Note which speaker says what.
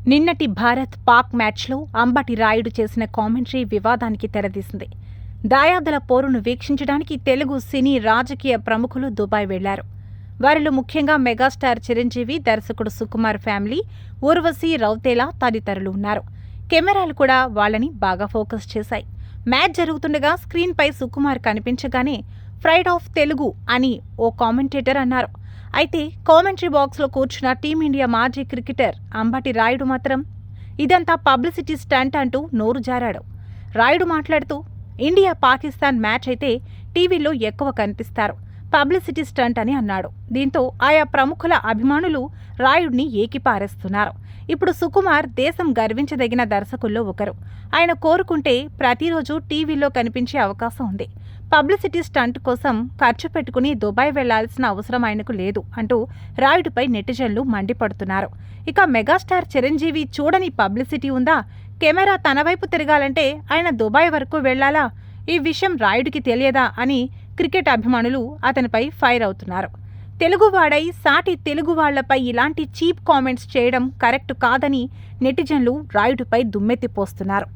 Speaker 1: నిన్నటి భారత్-పాక్ మ్యాచ్లో అంబటి రాయుడు చేసిన కామెంటరీ వివాదానికి తెరతీసింది. దాయాదుల పోరును వీక్షించడానికి తెలుగు సినీ రాజకీయ ప్రముఖులు దుబాయ్ వెళ్లారు. వారిలో ముఖ్యంగా మెగాస్టార్ చిరంజీవి, దర్శకుడు సుకుమార్ ఫ్యామిలీ, ఊర్వశి రౌతేలా తదితరులు ఉన్నారు. కెమెరాలు కూడా వాళ్ళని బాగా ఫోకస్ చేశాయి. మ్యాచ్ జరుగుతుండగా స్క్రీన్పై సుకుమార్ కనిపించగానే ఫ్రైడ్ ఆఫ్ తెలుగు అని ఓ కామెంటేటర్ అన్నారు. అయితే కామెంటరీ బాక్స్లో కూర్చున్న టీమిండియా మాజీ క్రికెటర్ అంబటి రాయుడు మాత్రం ఇదంతా పబ్లిసిటీ స్టంట్ అంటూ నోరు జారాడు. రాయుడు మాట్లాడుతూ, ఇండియా పాకిస్తాన్ మ్యాచ్ అయితే టీవీలో ఎక్కువ కనిపిస్తారు, పబ్లిసిటీ స్టంట్ అని అన్నాడు. దీంతో ఆయా ప్రముఖుల అభిమానులు రాయుడిని ఏకిపారేస్తున్నారు. ఇప్పుడు సుకుమార్ దేశం గర్వించదగిన దర్శకుల్లో ఒకరు. ఆయన కోరుకుంటే ప్రతిరోజు టీవీలో కనిపించే అవకాశం ఉంది. పబ్లిసిటీ స్టంట్ కోసం ఖర్చు పెట్టుకుని దుబాయ్ వెళ్లాల్సిన అవసరం ఆయనకు లేదు అంటూ రాయుడిపై నెటిజన్లు మండిపడుతున్నారు. ఇక మెగాస్టార్ చిరంజీవి చూడని పబ్లిసిటీ ఉందా? కెమెరా తన వైపు తిరగాలంటే ఆయన దుబాయ్ వరకు వెళ్లాలా? ఈ విషయం రాయుడికి తెలియదా అని క్రికెట్ అభిమానులు అతనిపై ఫైర్ అవుతున్నారు. తెలుగువాడై సాటి తెలుగు వాళ్లపై ఇలాంటి చీప్ కామెంట్స్ చేయడం కరెక్ట్ కాదని నెటిజన్లు రాయుడిపై దుమ్మెత్తిపోస్తున్నారు.